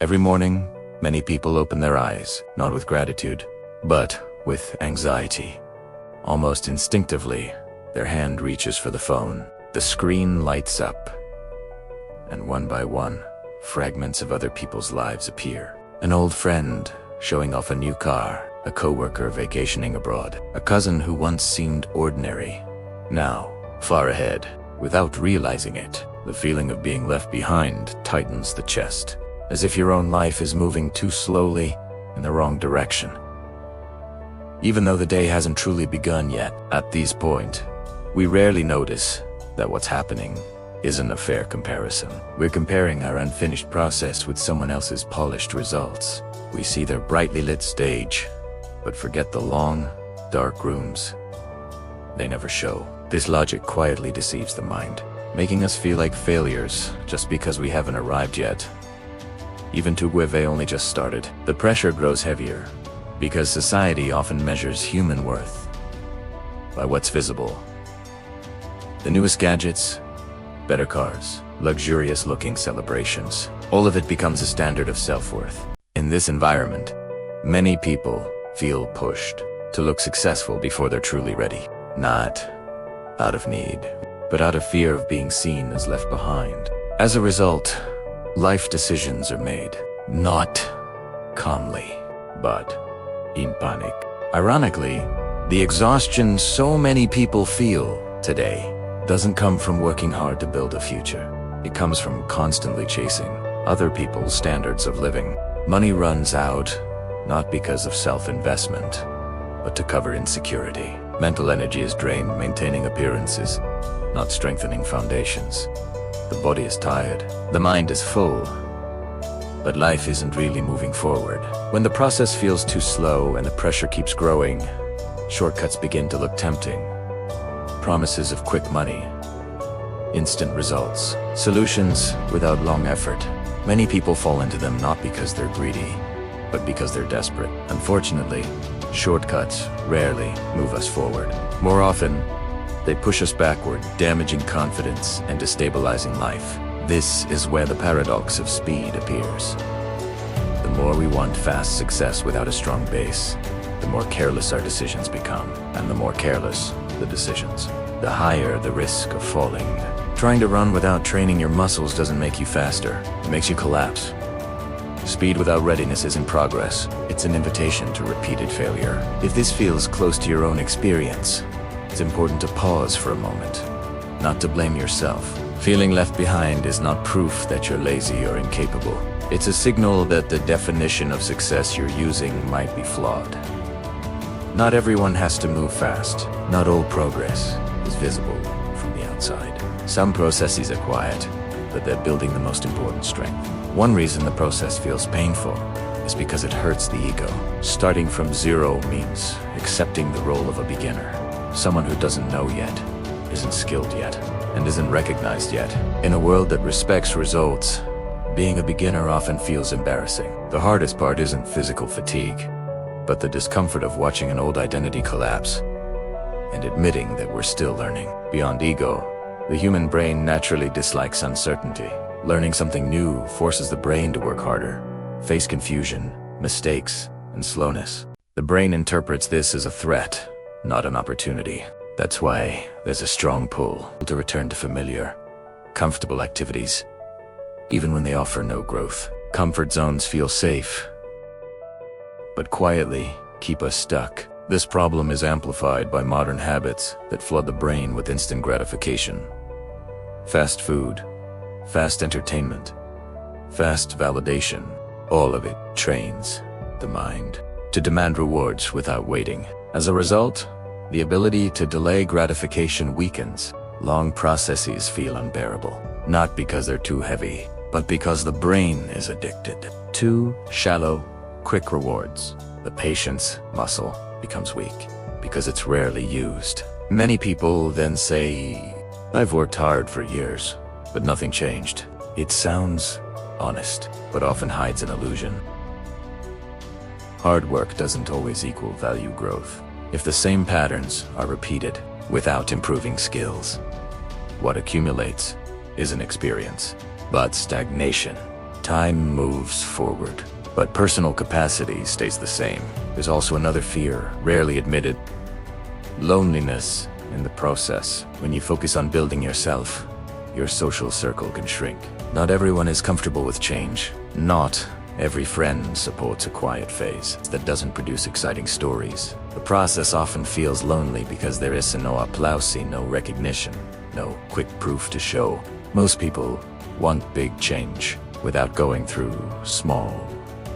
Every morning, many people open their eyes, not with gratitude, but with anxiety. Almost instinctively, their hand reaches for the phone. The screen lights up, and one by one, fragments of other people's lives appear. An old friend showing off a new car, a coworker vacationing abroad, a cousin who once seemed ordinary, now far ahead. Without realizing it, the feeling of being left behind tightens the chest, as if your own life is moving too slowly in the wrong direction. Even though the day hasn't truly begun yet, at this point, we rarely notice that what's happening isn't a fair comparison. We're comparing our unfinished process with someone else's polished results. We see their brightly lit stage, but forget the long, dark rooms they never show. This logic quietly deceives the mind, making us feel like failures just because we haven't arrived yet. Even to we've only just started. The pressure grows heavier, because society often measures human worth by what's visible. The newest gadgets, better cars, luxurious-looking celebrations, all of it becomes a standard of self-worth. In this environment, many people feel pushed to look successful before they're truly ready. Not out of need, but out of fear of being seen as left behind. As a result, life decisions are made, not calmly, but in panic. Ironically, the exhaustion so many people feel today doesn't come from working hard to build a future. It comes from constantly chasing other people's standards of living. Money runs out, not because of self-investment, but to cover insecurity. Mental energy is drained maintaining appearances, not strengthening foundations. The body is tired, the mind is full, but life isn't really moving forward. When the process feels too slow and the pressure keeps growing, shortcuts begin to look tempting. Promises of quick money, instant results, solutions without long effort. Many people fall into them not because they're greedy, but because they're desperate. Unfortunately, shortcuts rarely move us forward. More often, they push us backward, damaging confidence and destabilizing life. This is where the paradox of speed appears. The more we want fast success without a strong base, the more careless our decisions become, and the more careless the decisions, the higher the risk of falling. Trying to run without training your muscles doesn't make you faster, it makes you collapse. Speed without readiness isn't progress, it's an invitation to repeated failure. If this feels close to your own experience, it's important to pause for a moment, not to blame yourself. Feeling left behind is not proof that you're lazy or incapable. It's a signal that the definition of success you're using might be flawed. Not everyone has to move fast. Not all progress is visible from the outside. Some processes are quiet, but they're building the most important strength. One reason the process feels painful is because it hurts the ego. Starting from zero means accepting the role of a beginner, someone who doesn't know yet, isn't skilled yet, and isn't recognized yet. In a world that respects results, being a beginner often feels embarrassing. The hardest part isn't physical fatigue, but the discomfort of watching an old identity collapse and admitting that we're still learning. Beyond ego, the human brain naturally dislikes uncertainty. Learning something new forces the brain to work harder, face confusion, mistakes, and slowness. The brain interprets this as a threat, not an opportunity. That's why there's a strong pull to return to familiar, comfortable activities, even when they offer no growth. Comfort zones feel safe, but quietly keep us stuck. This problem is amplified by modern habits that flood the brain with instant gratification. Fast food, fast entertainment, fast validation, all of it trains the mind to demand rewards without waiting. As a result, the ability to delay gratification weakens. Long processes feel unbearable, not because they're too heavy, but because the brain is addicted. Too shallow, quick rewards. The patience muscle becomes weak because it's rarely used. Many people then say, "I've worked hard for years, but nothing changed." It sounds honest, but often hides an illusion. Hard work doesn't always equal value growth. If the same patterns are repeated without improving skills, what accumulates isn't experience, but stagnation. Time moves forward, but personal capacity stays the same. There's also another fear, rarely admitted: loneliness in the process. When you focus on building yourself, your social circle can shrink. Not everyone is comfortable with change. Not every friend supports a quiet phase that doesn't produce exciting stories. The process often feels lonely because there is no applause, no recognition, no quick proof to show. Most people want big change without going through small,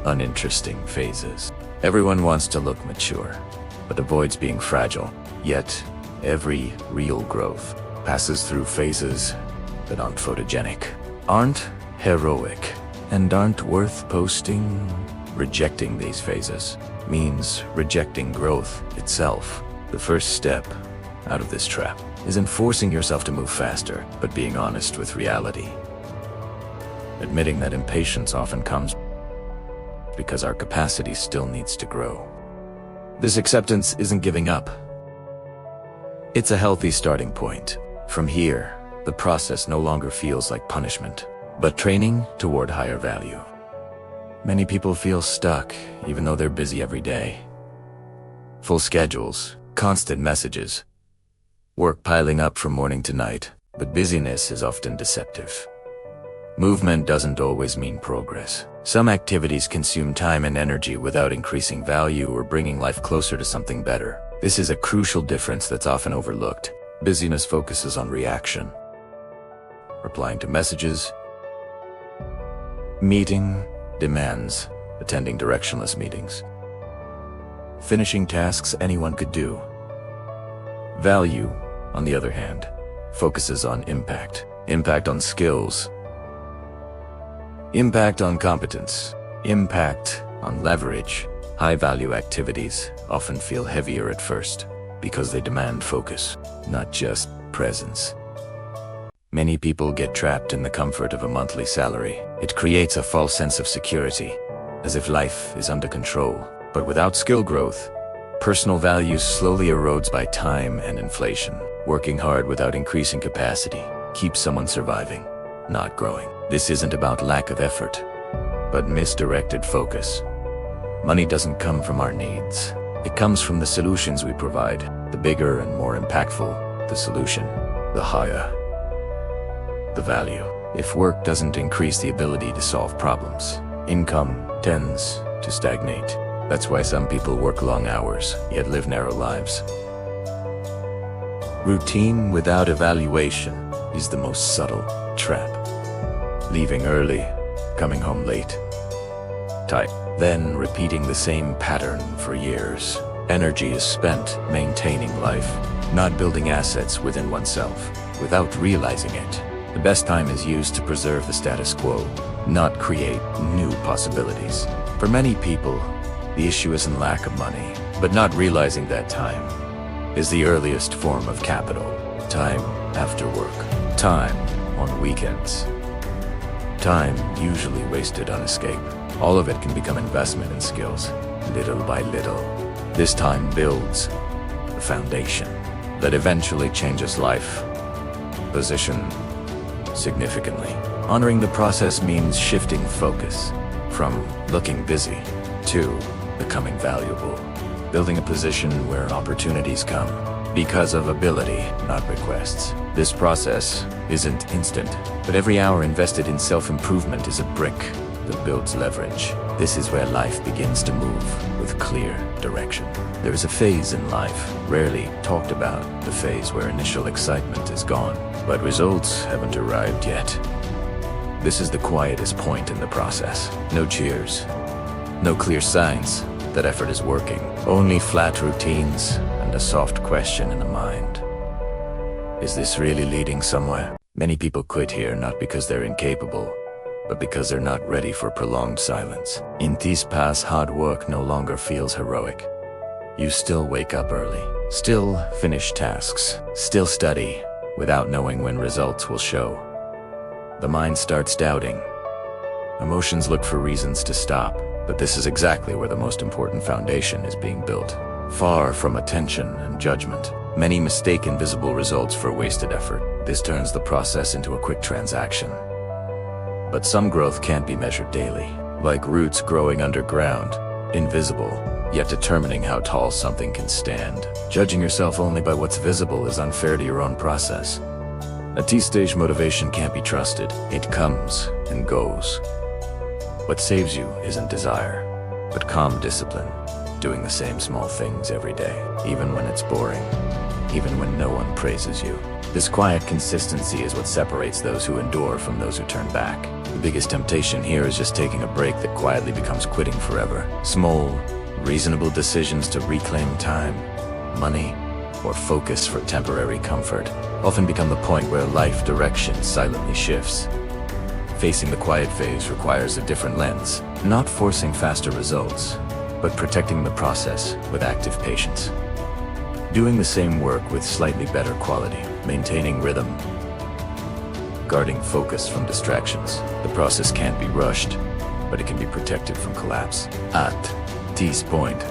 uninteresting phases. Everyone wants to look mature, but avoids being fragile. Yet, every real growth passes through phases that aren't photogenic, aren't heroic, and aren't worth posting. Rejecting these phases means rejecting growth itself. The first step out of this trap isn't forcing yourself to move faster, but being honest with reality. Admitting that impatience often comes because our capacity still needs to grow. This acceptance isn't giving up. It's a healthy starting point. From here, the process no longer feels like punishment, but training toward higher value. Many people feel stuck, even though they're busy every day. Full schedules, constant messages, work piling up from morning to night, but busyness is often deceptive. Movement doesn't always mean progress. Some activities consume time and energy without increasing value or bringing life closer to something better. This is a crucial difference that's often overlooked. Busyness focuses on reaction, replying to messages, meeting demands, attending directionless meetings, finishing tasks anyone could do. Value, on the other hand, focuses on impact. Impact on skills, impact on competence, impact on leverage. High-value activities often feel heavier at first because they demand focus, not just presence. Many people get trapped in the comfort of a monthly salary. It creates a false sense of security, as if life is under control. But without skill growth, personal value slowly erodes by time and inflation. Working hard without increasing capacity keeps someone surviving, not growing. This isn't about lack of effort, but misdirected focus. Money doesn't come from our needs. It comes from the solutions we provide. The bigger and more impactful the solution, the higher the value. If work doesn't increase the ability to solve problems, income tends to stagnate. That's why some people work long hours, yet live narrow lives. Routine without evaluation is the most subtle trap. Leaving early, coming home late, tight, then repeating the same pattern for years. Energy is spent maintaining life, not building assets within oneself, without realizing it. The best time is used to preserve the status quo, not create new possibilities. For many people, the issue isn't lack of money, but not realizing that time is the earliest form of capital. Time after work, time on weekends, time usually wasted on escape. All of it can become investment in skills, little by little. This time builds the foundation that eventually changes life, position significantly. Honoring the process means shifting focus from looking busy to becoming valuable. Building a position where opportunities come because of ability, not requests. This process isn't instant, but every hour invested in self-improvement is a brick that builds leverage. This is where life begins to move with clear direction. There is a phase in life, rarely talked about, the phase where initial excitement is gone, but results haven't arrived yet. This is the quietest point in the process. No cheers, no clear signs that effort is working, only flat routines and a soft question in the mind. Is this really leading somewhere? Many people quit here not because they're incapable, but because they're not ready for prolonged silence. In these past, hard work no longer feels heroic. You still wake up early, still finish tasks, still study, without knowing when results will show. The mind starts doubting. Emotions look for reasons to stop, but this is exactly where the most important foundation is being built. Far from attention and judgment, many mistake invisible results for wasted effort. This turns the process into a quick transaction. But some growth can't be measured daily, like roots growing underground, invisible, yet determining how tall something can stand. Judging yourself only by what's visible is unfair to your own process. A T-stage motivation can't be trusted. It comes and goes. What saves you isn't desire, but calm discipline, doing the same small things every day, even when it's boring, even when no one praises you. This quiet consistency is what separates those who endure from those who turn back. The biggest temptation here is just taking a break that quietly becomes quitting forever. Small, reasonable decisions to reclaim time, money, or focus for temporary comfort often become the point where life direction silently shifts. Facing the quiet phase requires a different lens, not forcing faster results, but protecting the process with active patience. Doing the same work with slightly better quality, maintaining rhythm, guarding focus from distractions. The process can't be rushed, but it can be protected from collapse. At T's point,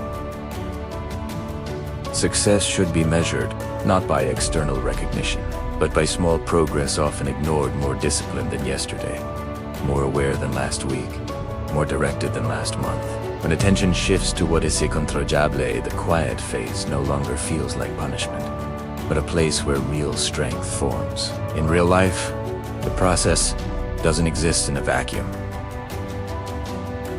success should be measured not by external recognition, but by small progress often ignored, more disciplined than yesterday, more aware than last week, more directed than last month. When attention shifts to what is incontrolable, the quiet phase no longer feels like punishment, but a place where real strength forms. In real life, the process doesn't exist in a vacuum.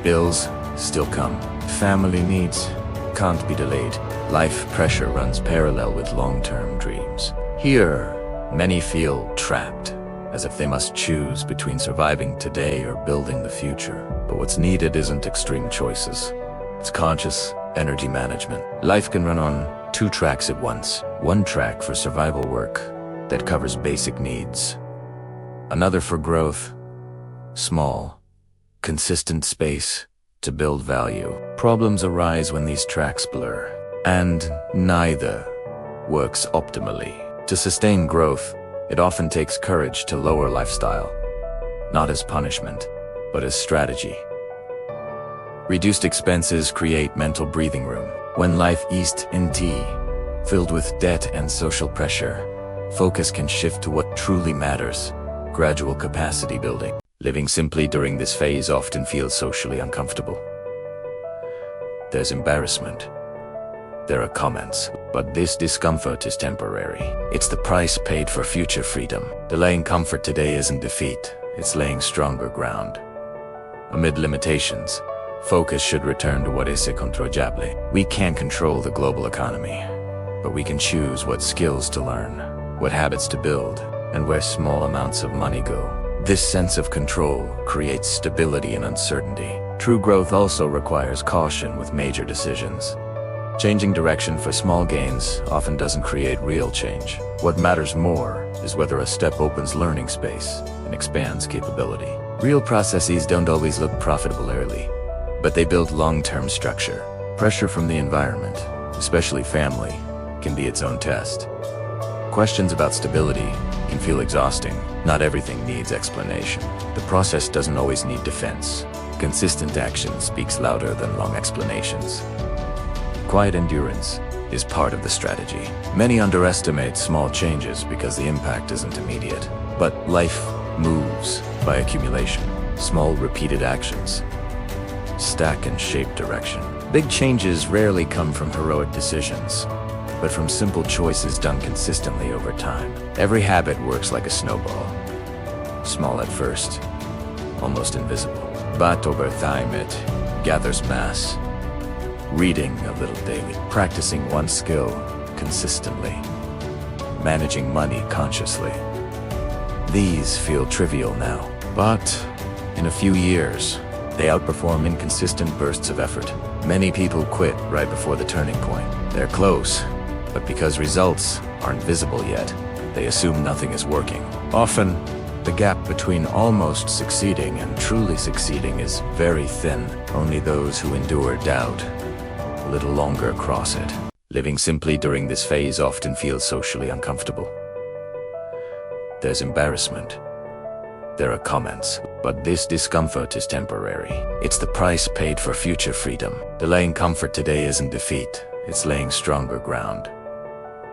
Bills still come. Family needs can't be delayed. Life pressure runs parallel with long-term dreams. Here, many feel trapped, as if they must choose between surviving today or building the future. But what's needed isn't extreme choices. It's conscious energy management. Life can run on two tracks at once. One track for survival work that covers basic needs. Another for growth, small, consistent space to build value. Problems arise when these tracks blur, and neither works optimally. To sustain growth, it often takes courage to lower lifestyle, not as punishment, but as strategy. Reduced expenses create mental breathing room. When life east in T, filled with debt and social pressure, focus can shift to what truly matters, gradual capacity building. Living simply during this phase often feels socially uncomfortable. There's embarrassment. There are comments, but this discomfort is temporary. It's the price paid for future freedom. Delaying comfort today isn't defeat, it's laying stronger ground. Amid limitations, focus should return to what is incontrolable. We can't control the global economy, but we can choose what skills to learn, what habits to build, and where small amounts of money go. This sense of control creates stability in uncertainty. True growth also requires caution with major decisions. Changing direction for small gains often doesn't create real change. What matters more is whether a step opens learning space and expands capability. Real processes don't always look profitable early, but they build long-term structure. Pressure from the environment, especially family, can be its own test. Questions about stability can feel exhausting. Not everything needs explanation. The process doesn't always need defense. Consistent action speaks louder than long explanations. Quiet endurance is part of the strategy. Many underestimate small changes because the impact isn't immediate. But life moves by accumulation. Small repeated actions stack and shape direction. Big changes rarely come from heroic decisions, but from simple choices done consistently over time. Every habit works like a snowball. Small at first, almost invisible. But over time it gathers mass. Reading a little daily, practicing one skill consistently, managing money consciously. These feel trivial now, but in a few years, they outperform inconsistent bursts of effort. Many people quit right before the turning point. They're close, but because results aren't visible yet, they assume nothing is working. Often, the gap between almost succeeding and truly succeeding is very thin. Only those who endure doubt a little longer cross it. Living simply during this phase often feels socially uncomfortable. There's embarrassment. There are comments, but this discomfort is temporary. It's the price paid for future freedom. Delaying comfort today isn't defeat, it's laying stronger ground.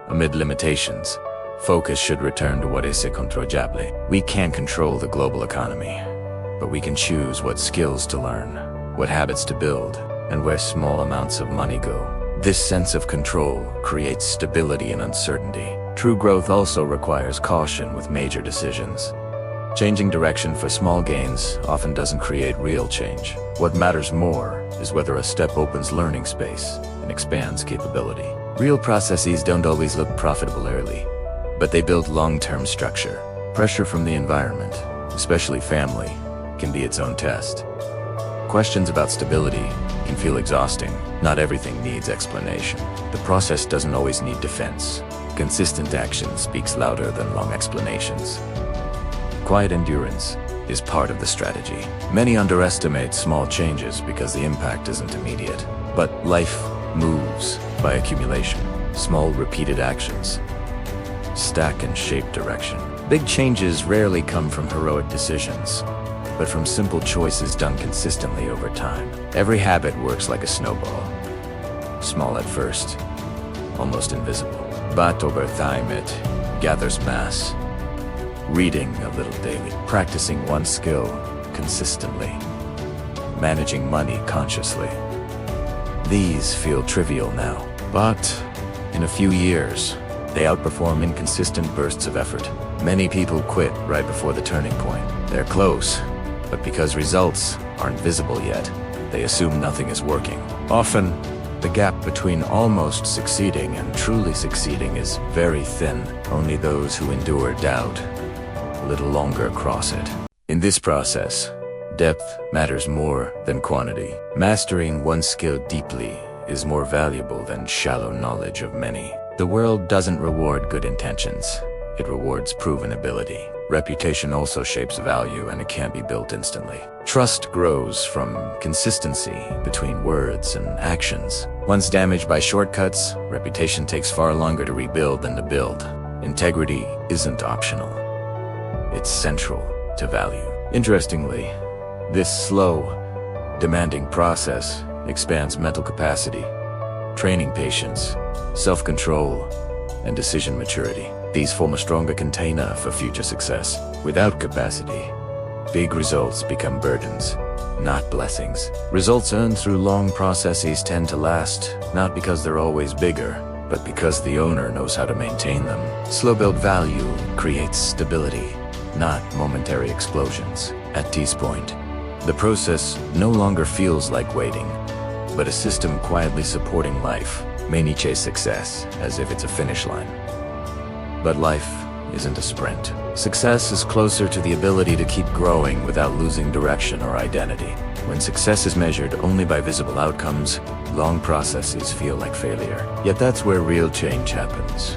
Amid limitations, focus should return to what is incontrolable. We can't control the global economy, but we can choose what skills to learn, what habits to build, and where small amounts of money go. This sense of control creates stability in uncertainty. True growth also requires caution with major decisions. Changing direction for small gains often doesn't create real change. What matters more is whether a step opens learning space and expands capability. Real processes don't always look profitable early, but they build long-term structure. Pressure from the environment, especially family, can be its own test. Questions about stability can feel exhausting. Not everything needs explanation. The process doesn't always need defense. Consistent action speaks louder than long explanations. Quiet endurance is part of the strategy. Many underestimate small changes because the impact isn't immediate. But life moves by accumulation. Small repeated actions stack and shape direction. Big changes rarely come from heroic decisions, but from simple choices done consistently over time. Every habit works like a snowball. Small at first, almost invisible. But over time it gathers mass. Reading a little daily, practicing one skill consistently, managing money consciously. These feel trivial now, but in a few years, they outperform inconsistent bursts of effort. Many people quit right before the turning point. They're close, but because results aren't visible yet, they assume nothing is working. Often, the gap between almost succeeding and truly succeeding is very thin. Only those who endure doubt a little longer cross it. In this process, depth matters more than quantity. Mastering one skill deeply is more valuable than shallow knowledge of many. The world doesn't reward good intentions. It rewards proven ability. Reputation also shapes value, and it can't be built instantly. Trust grows from consistency between words and actions. Once damaged by shortcuts, reputation takes far longer to rebuild than to build. Integrity isn't optional. It's central to value. Interestingly, this slow, demanding process expands mental capacity, training patience, self-control, and decision maturity. These form a stronger container for future success. Without capacity, big results become burdens, not blessings. Results earned through long processes tend to last, not because they're always bigger, but because the owner knows how to maintain them. Slow-built value creates stability, not momentary explosions. At this point, the process no longer feels like waiting, but a system quietly supporting life. Many chase success as if it's a finish line. But life isn't a sprint. Success is closer to the ability to keep growing without losing direction or identity. When success is measured only by visible outcomes, long processes feel like failure. Yet that's where real change happens.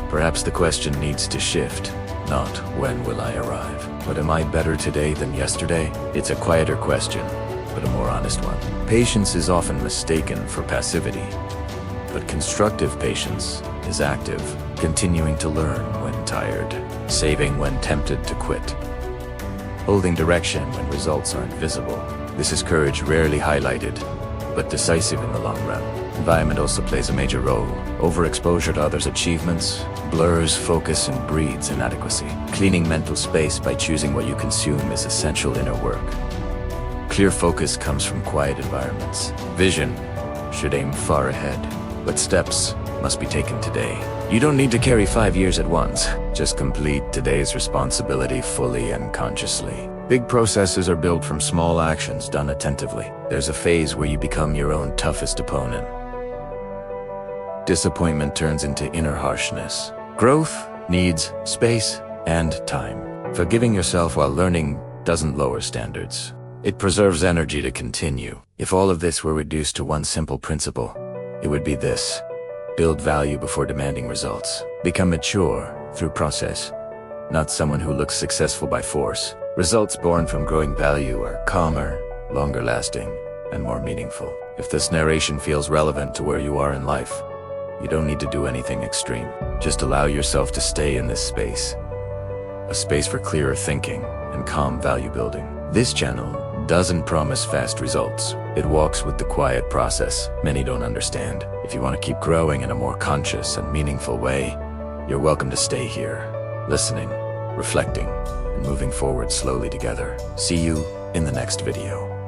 Perhaps the question needs to shift, not when will I arrive, but am I better today than yesterday? It's a quieter question, but a more honest one. Patience is often mistaken for passivity, but constructive patience is active, continuing to learn when tired, saving when tempted to quit, holding direction when results aren't visible. This is courage rarely highlighted, but decisive in the long run. Environment also plays a major role. Overexposure to others' achievements blurs focus and breeds inadequacy. Cleaning mental space by choosing what you consume is essential inner work. Clear focus comes from quiet environments. Vision should aim far ahead, but steps must be taken today. You don't need to carry 5 years at once. Just complete today's responsibility fully and consciously. Big processes are built from small actions done attentively. There's a phase where you become your own toughest opponent. Disappointment turns into inner harshness. Growth needs space and time. Forgiving yourself while learning doesn't lower standards. It preserves energy to continue. If all of this were reduced to one simple principle, it would be this: build value before demanding results. Become mature through process, not someone who looks successful by force. Results born from growing value are calmer, longer lasting, and more meaningful. If this narration feels relevant to where you are in life, you don't need to do anything extreme. Just allow yourself to stay in this space. A space for clearer thinking and calm value building. This channel doesn't promise fast results. It walks with the quiet process many don't understand. If you want to keep growing in a more conscious and meaningful way, you're welcome to stay here, listening, reflecting, and moving forward slowly together. See you in the next video.